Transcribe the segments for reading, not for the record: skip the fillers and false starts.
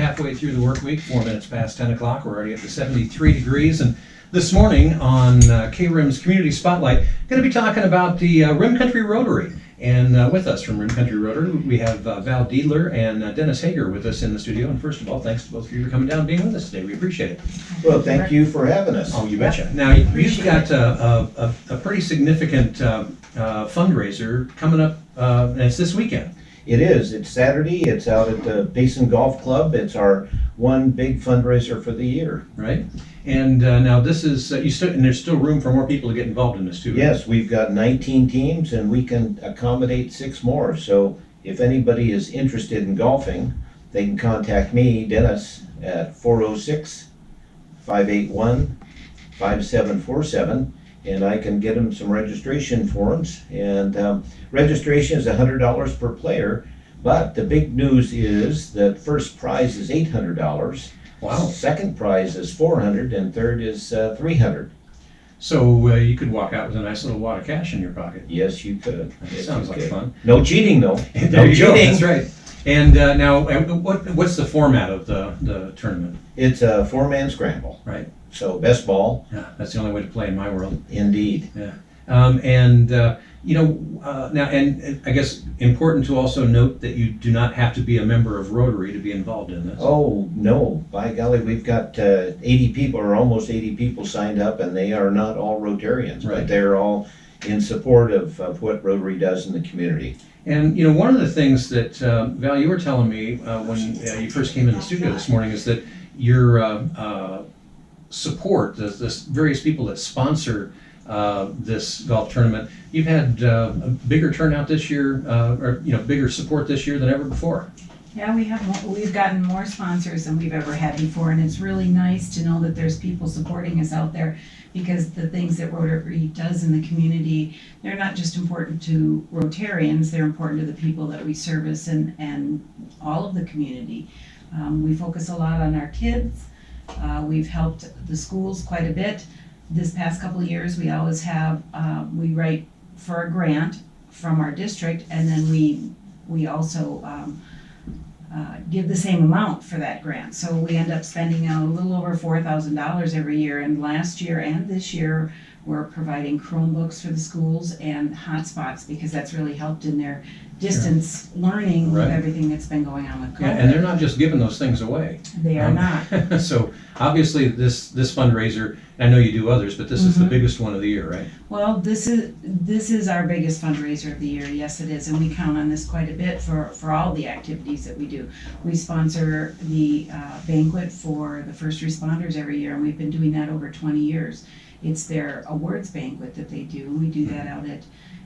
halfway through the work week, 4 minutes past 10 o'clock. We're already up to 73 degrees. And this morning on KRIM's Community Spotlight, going to be talking about the Rim Country Rotary. And with us from Rim Country Rotary, we have Val Diedler and Dennis Hager with us in the studio. And first of all, thanks to both of you for coming down and being with us today. We appreciate it. Well, thank you for having us. Oh, you betcha. Now, you've got a pretty significant fundraiser coming up, and it's this weekend. It is. It's Saturday. It's out at the Basin Golf Club. It's our one big fundraiser for the year. Right. And now this is, and there's still room for more people to get involved in this too. Right? Yes, we've got 19 teams and we can accommodate 6 more. So if anybody is interested in golfing, they can contact me, Dennis, at 406-581-5747. And I can get them some registration forms. And registration is $100 per player. But the big news is that first prize is $800. Wow. Second prize is $400, and third is $300. So you could walk out with a nice little wad of cash in your pocket. Yes, you could. That Yes, sounds you like could. fun. No cheating, though. There No you go. cheating. That's right. And now, what's the format of the tournament? It's a 4-man scramble. Right. So best ball. Yeah, that's the only way to play in my world. Indeed. Yeah. Now, and I guess important to also note that you do not have to be a member of Rotary to be involved in this. Oh, no. By golly, we've got 80 people, or almost 80 people signed up, and they are not all Rotarians, Right. but they're all in support of what Rotary does in the community. And, one of the things that, Val, you were telling me when you first came in the studio this morning is that your support, the various people that sponsor this golf tournament, you've had a bigger turnout this year, or bigger support this year than ever before. Yeah, we've gotten more sponsors than we've ever had before, and it's really nice to know that there's people supporting us out there, because the things that Rotary does in the community, they're not just important to Rotarians, they're important to the people that we service and all of the community. We focus a lot on our kids. We've helped the schools quite a bit. This past couple of years, we always have, we write for a grant from our district, and then we also give the same amount for that grant. So we end up spending a little over $4,000 every year, and last year and this year, we're providing Chromebooks for the schools and hotspots, because that's really helped in their distance learning with Right. everything that's been going on with COVID. Yeah, and they're not just giving those things away. They are not. So obviously this fundraiser, and I know you do others, but this is the biggest one of the year, right? Well, this is our biggest fundraiser of the year. Yes, it is, and we count on this quite a bit for all the activities that we do. We sponsor the banquet for the first responders every year, and we've been doing that over 20 years. It's their awards banquet that they do. We do that out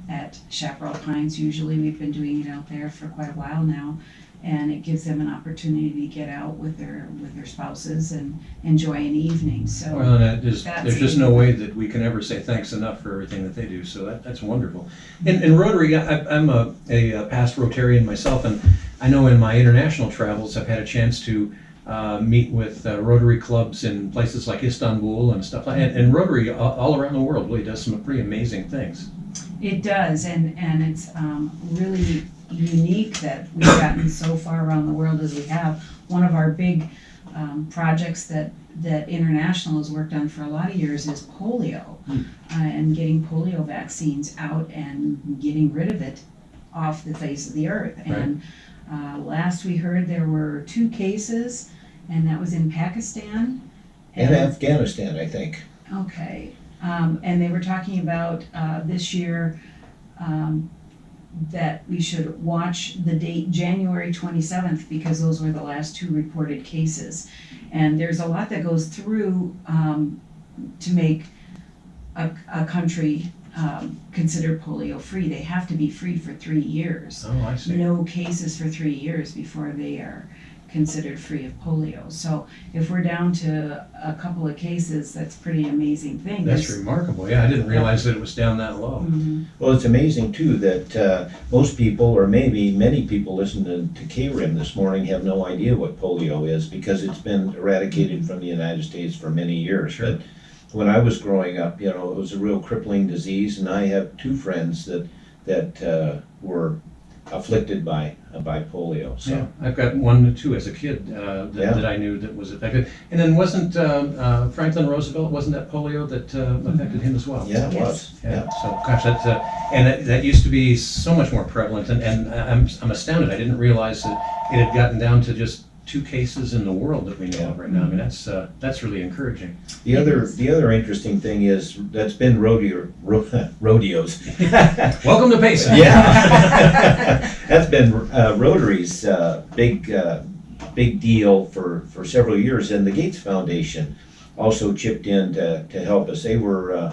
at Chaparral Pines. Usually, we've been doing it out there for quite a while now, and it gives them an opportunity to get out with their spouses and enjoy an evening. So Well, and there's that's just no way that we can ever say thanks enough for everything that they do. So that's wonderful. And Rotary, I'm a past Rotarian myself, and I know in my international travels I've had a chance to meet with Rotary clubs in places like Istanbul and stuff like that. And Rotary all around the world really does some pretty amazing things. it does, and it's really unique that we've gotten so far around the world as we have. One of our big projects that International has worked on for a lot of years is polio, and getting polio vaccines out and getting rid of it off the face of the earth. Right. And last we heard there were 2 cases, and that was in Pakistan. And Afghanistan, I think. Okay, and they were talking about this year that we should watch the date January 27th, because those were the last 2 reported cases. And there's a lot that goes through to make a country consider polio free. They have to be free for 3 years. Oh, I see. No cases for 3 years before they are considered free of polio. So if we're down to a couple of cases, that's a pretty amazing thing. That's remarkable. Yeah, I didn't realize that it was down that low. Mhm. Well, it's amazing too that most people, or maybe many people listening to KRIM this morning, have no idea what polio is, because it's been eradicated from the United States for many years. Sure. But when I was growing up, it was a real crippling disease, and I have 2 friends that were afflicted by polio. So. Yeah, I've got one too as a kid that I knew that was affected. And then wasn't Franklin Roosevelt, wasn't that polio that affected him as well? Yeah, it Yes. was. Yeah. So gosh, that used to be so much more prevalent, and I'm astounded. I didn't realize that it had gotten down to just 2 cases in the world that we know of right now. I mean, that's really encouraging. The other interesting thing is that's been rodeos. Welcome to Payson. Yeah, that's been Rotary's big deal for several years, and the Gates Foundation also chipped in to help us. They were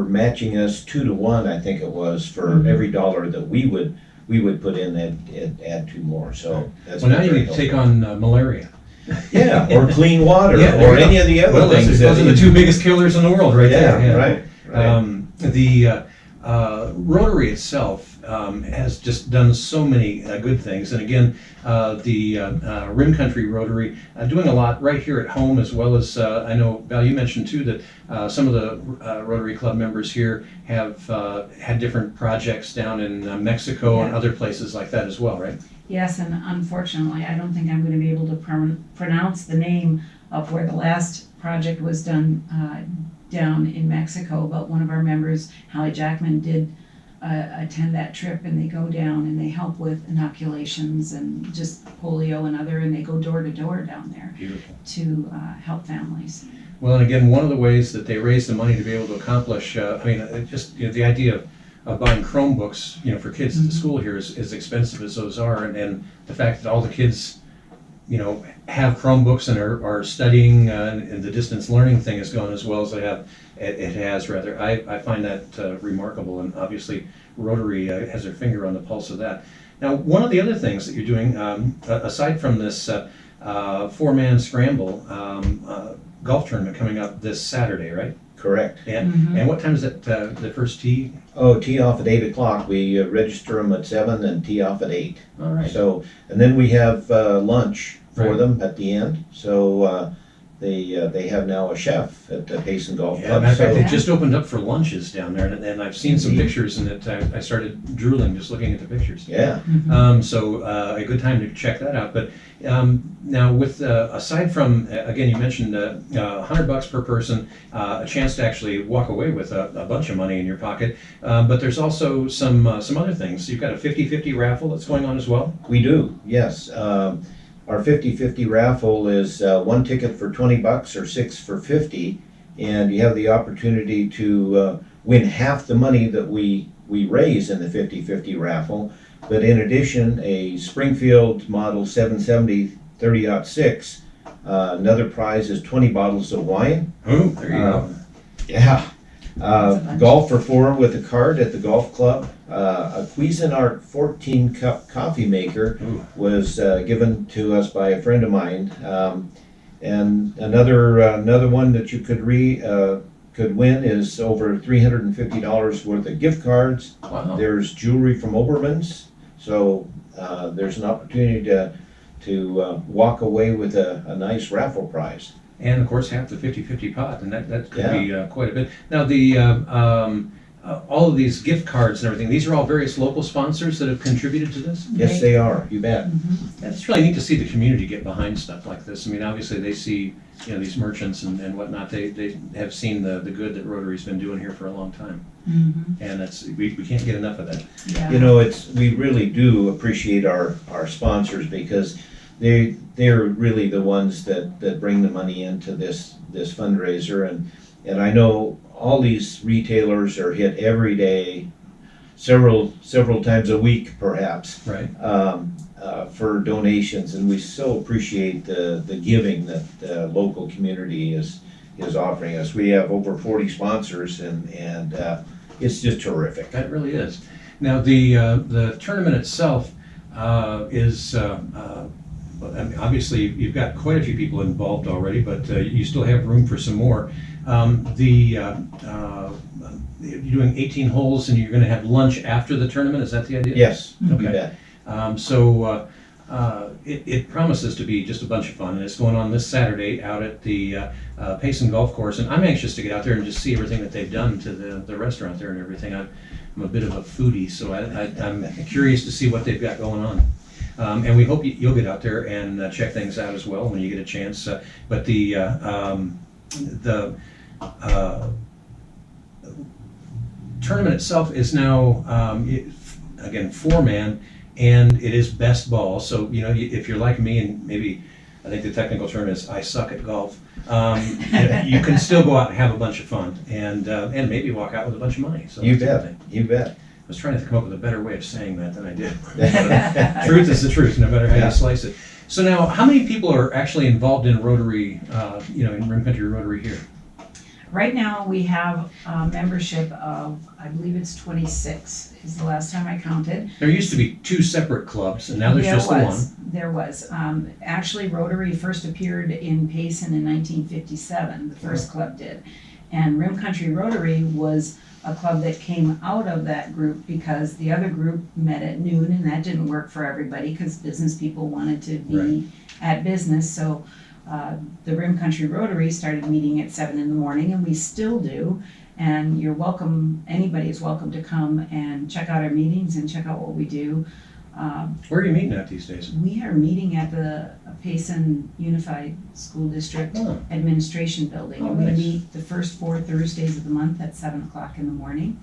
matching us 2 to 1, I think it was, for every dollar that we would put in and add 2 more. So that's Well, now you very need to take on malaria. yeah, or clean water, Yeah, there or you go. any of the other Well, things. those are the 2 biggest killers in the world, right there. Yeah, right. The Rotary itself has just done so many good things, and again, the Rim Country Rotary doing a lot right here at home, as well as I know Val, you mentioned too that some of the Rotary Club members here have had different projects down in Mexico and other places like that as well, right? Yes, and unfortunately, I don't think I'm going to be able to pronounce the name of where the last project was done down in Mexico, but one of our members, Hallie Jackman, did attend that trip, and they go down and they help with inoculations and just polio and they go door to door down there. Beautiful. To help families. Well, and again, one of the ways that they raise the money to be able to accomplish, the idea of buying Chromebooks, for kids at the school here is as expensive as those are, and the fact that all the kids, have Chromebooks and are studying, and the distance learning thing has gone as well as it has rather. I find that remarkable, and obviously Rotary has their finger on the pulse of that. Now, one of the other things that you're doing, aside from this 4-man scramble golf tournament coming up this Saturday, right? Correct. And what time is it, the first tee? Oh, tee off at 8 o'clock. We register them at 7 and tee off at 8. All right. So, and then we have lunch for Right. them at the end. So they have now a chef at the Payson Golf Yeah, Club. matter of fact, So they just opened up for lunches down there, and I've seen some Indeed. pictures, and I started drooling just looking at the pictures. yeah, So a good time to check that out. But now, with aside from again, you mentioned $100 per person, a chance to actually walk away with a bunch of money in your pocket. But there's also some other things. You've got a 50-50 raffle that's going on as well. we do. Yes. Our 50-50 raffle is 1 ticket for $20 or 6 for $50, and you have the opportunity to win half the money that we raise in the 50-50 raffle. But in addition, a Springfield Model 770 30-06. Another prize is 20 bottles of wine. Oh, there you go. Yeah. That's a bunch. Golf for 4 with a card at the golf club. A Cuisinart 14-cup coffee maker Ooh. was given to us by a friend of mine. And another one that you could win is over $350 worth of gift cards. Wow. There's jewelry from Oberman's. So there's an opportunity to walk away with a nice raffle prize. And of course, half the 50-50 pot, and that could Yeah. be quite a bit. Now, the all of these gift cards and everything, these are all various local sponsors that have contributed to this? Yes, they are. You bet. It's really neat to see the community get behind stuff like this. I mean, obviously, they see, these merchants and whatnot, they have seen the good that Rotary's been doing here for a long time. And we can't get enough of that. Yeah. You know, we really do appreciate our sponsors because they're really the ones that bring the money into this fundraiser, and I know all these retailers are hit every day, several times a week perhaps, Right. for donations, and we so appreciate the giving that the local community is offering us. We have over 40 sponsors, and it's just terrific. That really is. Now, the tournament itself is, I mean, obviously, you've got quite a few people involved already, but you still have room for some more. You're doing 18 holes, and you're going to have lunch after the tournament. Is that the idea? Yes, Okay. you bet. It promises to be just a bunch of fun, and it's going on this Saturday out at the Payson Golf Course, and I'm anxious to get out there and just see everything that they've done to the restaurant there and everything. I'm a bit of a foodie, so I'm curious to see what they've got going on. And we hope you'll get out there and check things out as well when you get a chance. But the tournament itself is now, again, 4-man, and it is best ball. So, you know, if you're like me, and maybe I think the technical term is I suck at golf, you can still go out and have a bunch of fun and maybe walk out with a bunch of money. So You bet, you bet. I was trying to come up with a better way of saying that than I did. Truth is the truth, no matter how you slice it. So now, how many people are actually involved in Rotary, in Rim Country Rotary here? Right now, we have a membership of, I believe it's 26, is the last time I counted. There used to be 2 separate clubs, and now there's just the one. There was. Actually, Rotary first appeared in Payson in 1957, the first club did. And Rim Country Rotary was a club that came out of that group because the other group met at noon, and that didn't work for everybody because business people wanted to be at business. So the Rim Country Rotary started meeting at 7 in the morning, and we still do. And you're welcome, anybody is welcome to come and check out our meetings and check out what we do. Where are you meeting at these days? We are meeting at the Payson Unified School District Administration Building. And we Nice. meet the first 4 Thursdays of the month at 7 o'clock in the morning.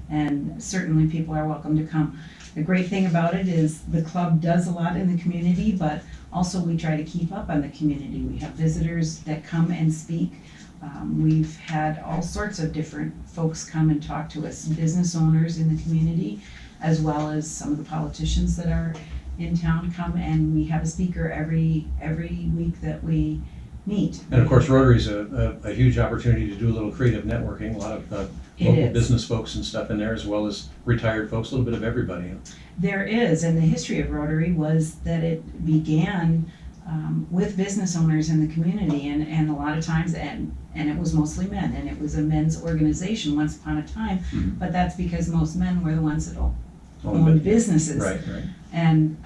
And certainly people are welcome to come. The great thing about it is the club does a lot in the community, but also we try to keep up on the community. We have visitors that come and speak. We've had all sorts of different folks come and talk to us, business owners in the community, as well as some of the politicians that are in town come, and we have a speaker every week that we meet. And of course, Rotary's a huge opportunity to do a little creative networking, a lot of local business folks and stuff in there, as well as retired folks, a little bit of everybody. There is, and the history of Rotary was that it began with business owners in the community, and a lot of times, and it was mostly men, and it was a men's organization once upon a time, but that's because most men were the ones that owned businesses. Right. And,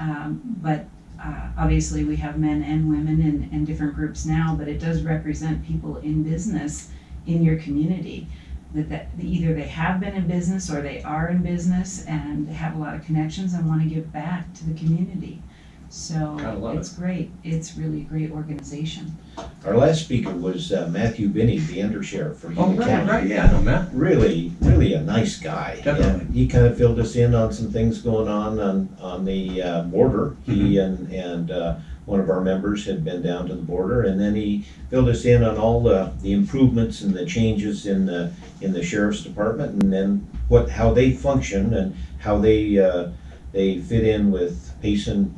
obviously we have men and women and different groups now, but it does represent people in business in your community. That either they have been in business or they are in business and have a lot of connections and want to give back to the community. So it's great. It's really a great organization. Our last speaker was Matthew Binney, the Undersheriff for Union County. Right, yeah, I know Matt. Really a nice guy. Definitely. And he kind of filled us in on some things going on the border. He and one of our members had been down to the border, and then he filled us in on all the improvements and the changes in the sheriff's department, and then how they function and how they fit in with Payson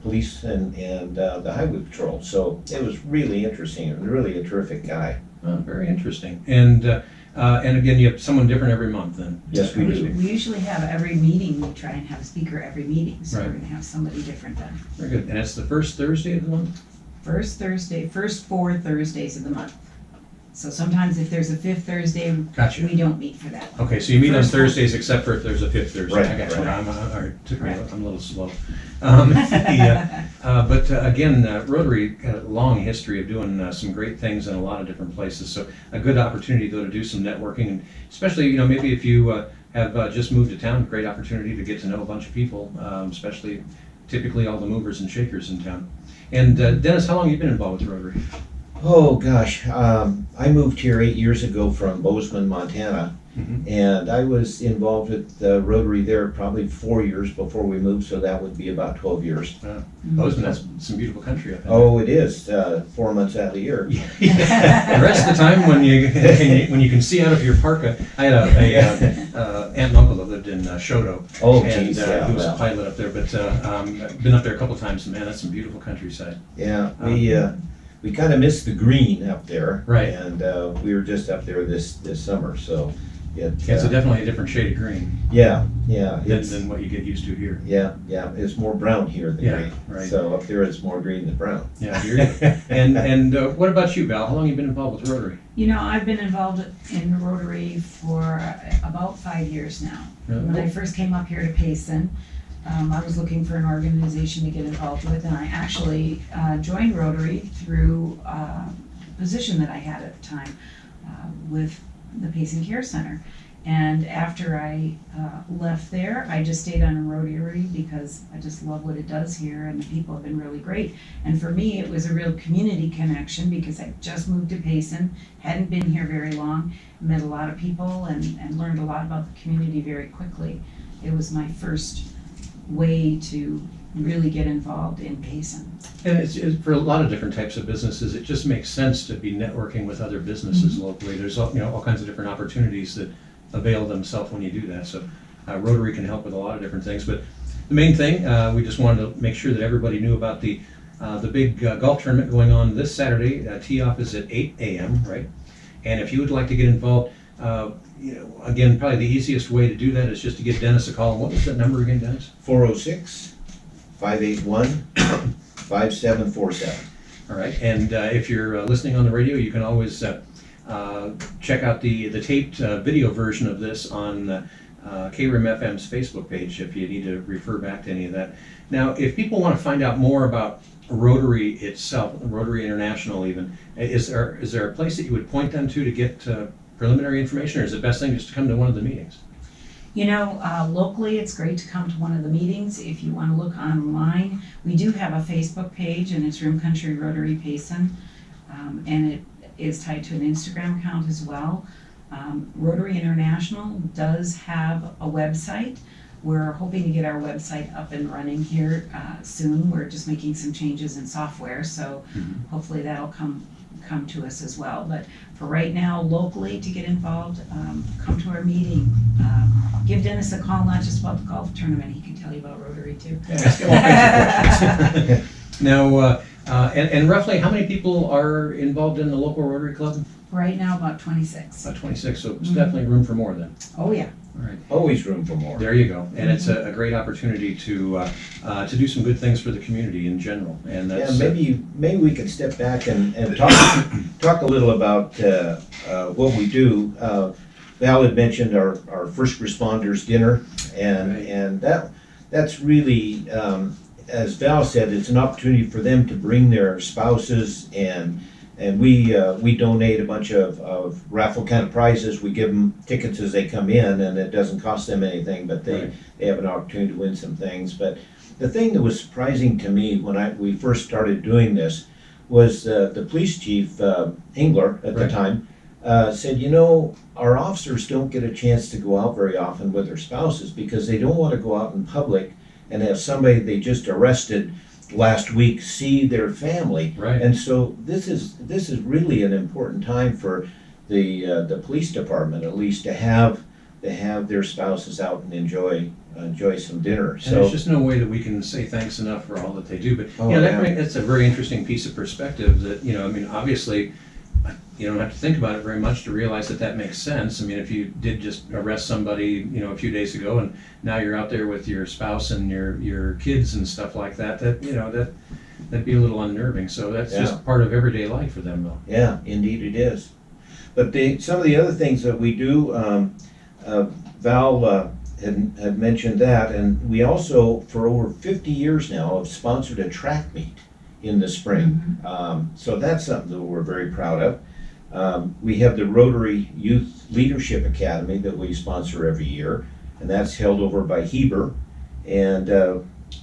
police and the highway patrol. So it was really interesting and really a terrific guy. Oh, very interesting. And again, you have someone different every month then? Yes, we do. We usually have every meeting, we try and have a speaker every meeting, so Right. we're gonna have somebody different then. Very good. And it's the first Thursday of the month? First 4 Thursdays of the month. So sometimes if there's a 5th Thursday, Gotcha. we don't meet for that. Okay, so you meet on First Thursdays except for if there's a 5th Thursday. Right, I got you. right. I'm a little slow. But again, Rotary got a long history of doing some great things in a lot of different places. So a good opportunity though to do some networking, and especially maybe if you have just moved to town, great opportunity to get to know a bunch of people, especially typically all the movers and shakers in town. And Dennis, how long have you been involved with Rotary? Oh gosh, I moved here 8 years ago from Bozeman, Montana, and I was involved with the Rotary there probably 4 years before we moved, so that would be about 12 years. Bozeman, that's some beautiful country, I think. Oh, it is, 4 months out of the year. The rest of the time, when you can see out of your parka, I had a aunt and uncle that lived in Shoto. Oh, and geez, yeah. he was a pilot up there, but I've been up there a couple times, and man, that's some beautiful countryside. Yeah, we kind of missed the green up there. Right. And we were just up there this summer, so It's definitely a different shade of green yeah. than what you get used to here. Yeah, it's more brown here than green. Right. So up there it's more green than brown. Yeah, I hear you. And what about you, Val? How long have you been involved with Rotary? I've been involved in Rotary for about 5 years now. Really? When I first came up here to Payson, I was looking for an organization to get involved with, and I actually joined Rotary through a position that I had at the time with the Payson Care Center. And after I left there, I just stayed on Rotary because I just love what it does here, and the people have been really great. And for me, it was a real community connection because I just moved to Payson, hadn't been here very long, met a lot of people and learned a lot about the community very quickly. It was my first way to really get involved in Payson. And it's for a lot of different types of businesses, it just makes sense to be networking with other businesses locally. There's all kinds of different opportunities that avail themselves when you do that. So Rotary can help with a lot of different things. But the main thing, we just wanted to make sure that everybody knew about the big golf tournament going on this Saturday. Tee-off is at 8 a.m., right? And if you would like to get involved, again, probably the easiest way to do that is just to give Dennis a call. And what was that number again, Dennis? 406-581-5747. All right, and if you're listening on the radio, you can always check out the taped video version of this on KRIM FM's Facebook page if you need to refer back to any of that. Now, if people want to find out more about Rotary itself, Rotary International even, is there a place that you would point them to get preliminary information, or is the best thing just to come to one of the meetings? Locally, it's great to come to one of the meetings. If you want to look online, we do have a Facebook page, and it's Room Country Rotary Payson, and it is tied to an Instagram account as well. Rotary International does have a website. We're hoping to get our website up and running here soon. We're just making some changes in software, so hopefully that'll come to us as well. But for right now, locally, to get involved, come to our meeting. Give Dennis a call, not just about the golf tournament. He can tell you about Rotary too. Yeah, ask him all kinds of questions. Now, and roughly how many people are involved in the local Rotary Club? Right now, about 26. About 26, so it's definitely room for more then. Oh, yeah. All right. Always room for more. There you go. And it's a great opportunity to do some good things for the community in general. And that's, maybe we could step back and talk a little about what we do. Val had mentioned our first responders dinner, and that's really, as Val said, it's an opportunity for them to bring their spouses, and we donate a bunch of raffle kind of prizes. We give them tickets as they come in, and it doesn't cost them anything, but they have an opportunity to win some things. But the thing that was surprising to me when we first started doing this was the police chief, Engler at the time, said, our officers don't get a chance to go out very often with their spouses because they don't want to go out in public and have somebody they just arrested last week see their family. Right. And so this is really an important time for the police department, at least, to have their spouses out and enjoy some dinner. and So there's just no way that we can say thanks enough for all that they do. But Oh, that's a very interesting piece of perspective that, obviously, you don't have to think about it very much to realize that makes sense. I mean, if you did just arrest somebody, a few days ago, and now you're out there with your spouse and your kids and stuff like that, that'd be a little unnerving. So that's just part of everyday life for them, though. yeah, indeed it is. But some of the other things that we do, Val had mentioned that, and we also, for over 50 years now, have sponsored a track meet in the spring. So that's something that we're very proud of. We have the Rotary Youth Leadership Academy that we sponsor every year, and that's held over by Heber. And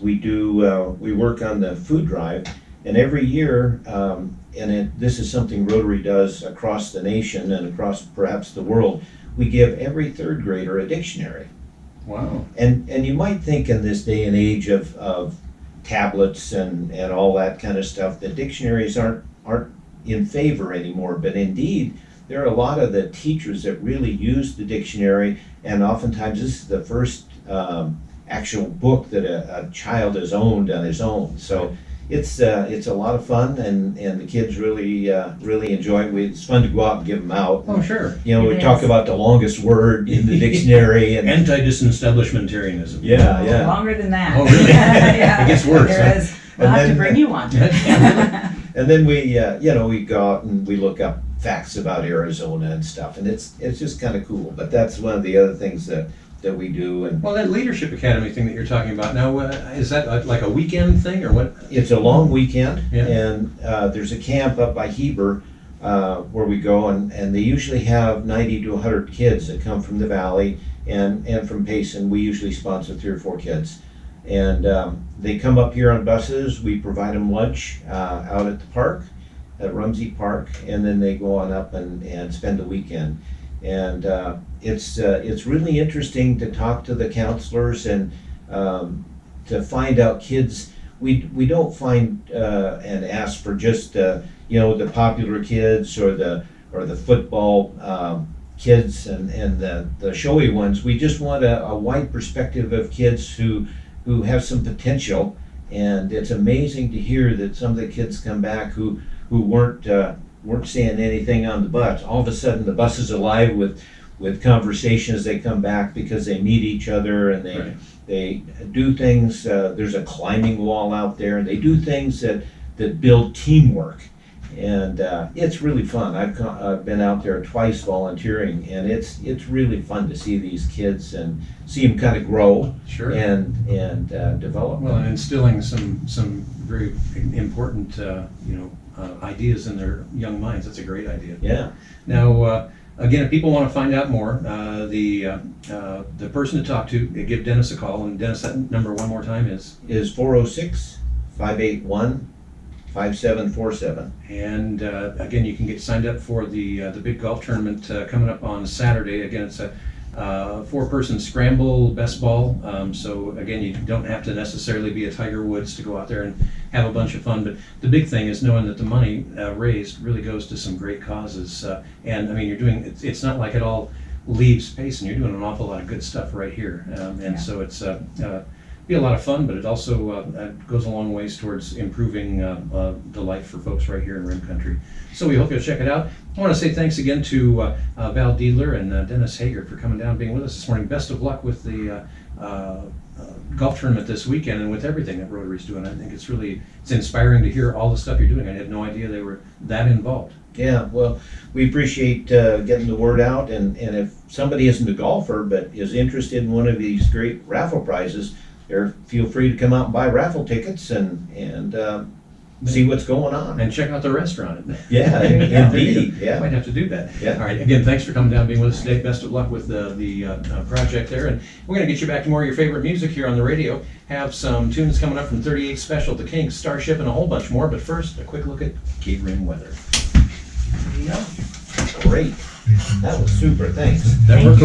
we work on the food drive, and every year, this is something Rotary does across the nation and across perhaps the world, we give every third grader a dictionary. Wow. And you might think in this day and age of tablets and all that kind of stuff, that dictionaries aren't in favor anymore, but indeed there are a lot of the teachers that really use the dictionary, and oftentimes this is the first actual book that a child has owned on his own. So it's a lot of fun, and the kids really enjoy it. It's fun to go out and give them out. Oh, sure. We talk about the longest word in the dictionary and Anti-disestablishmentarianism. yeah. Longer than that. Oh, really? Yeah. It gets worse, There huh? is. We'll have to bring you one. And then we go out and we look up facts about Arizona and stuff, and it's just kind of cool. But that's one of the other things that we do. And Well, that Leadership Academy thing that you're talking about now, is that like a weekend thing or what? it's a long weekend, Yeah. and there's a camp up by Heber where we go, and they usually have 90 to 100 kids that come from the valley and from Payson. We usually sponsor 3 or 4 kids. And they come up here on buses. We provide them lunch out at the park, at Rumsey Park, and then they go on up and spend the weekend. And it's really interesting to talk to the counselors and to find out kids. We don't find and ask for just the popular kids or the football kids and the showy ones. We just want a wide perspective of kids who have some potential. And it's amazing to hear that some of the kids come back who weren't saying anything on the bus. All of a sudden the bus is alive with conversations. They come back because they meet each other, and they do things. There's a climbing wall out there, and they do things that build teamwork. And it's really fun. I've been out there twice volunteering, and it's really fun to see these kids and see them kind of grow and develop. Well, and instilling some very important ideas in their young minds. That's a great idea. Yeah. Now, again, if people want to find out more, the person to talk to, give Dennis a call. And Dennis, that number one more time is 406-581-5747. And again, you can get signed up for the big golf tournament coming up on Saturday. Again, it's a 4-person scramble best ball. So again, you don't have to necessarily be a Tiger Woods to go out there and have a bunch of fun. But the big thing is knowing that the money raised really goes to some great causes. And I mean, you're doing it's not like it all leaves Payson. You're doing an awful lot of good stuff right here. So it's be a lot of fun, but it also goes a long ways towards improving the life for folks right here in Rim Country. So we hope you'll check it out. I want to say thanks again to Val Diedler and Dennis Hager for coming down and being with us this morning. Best of luck with the golf tournament this weekend and with everything that Rotary's doing. I think it's inspiring to hear all the stuff you're doing. I had no idea they were that involved. Yeah, well, we appreciate getting the word out, and if somebody isn't a golfer but is interested in one of these great raffle prizes, feel free to come out and buy raffle tickets and see what's going on. And check out the restaurant. Yeah, indeed. Yeah. Might have to do that. Yeah. All right, again, thanks for coming down and being with us today. Best of luck with the project there. And we're going to get you back to more of your favorite music here on the radio. Have some tunes coming up from 38 Special, The Kinks, Starship, and a whole bunch more. But first, a quick look at KRIM weather. Great. That was super. Thanks. That worked okay.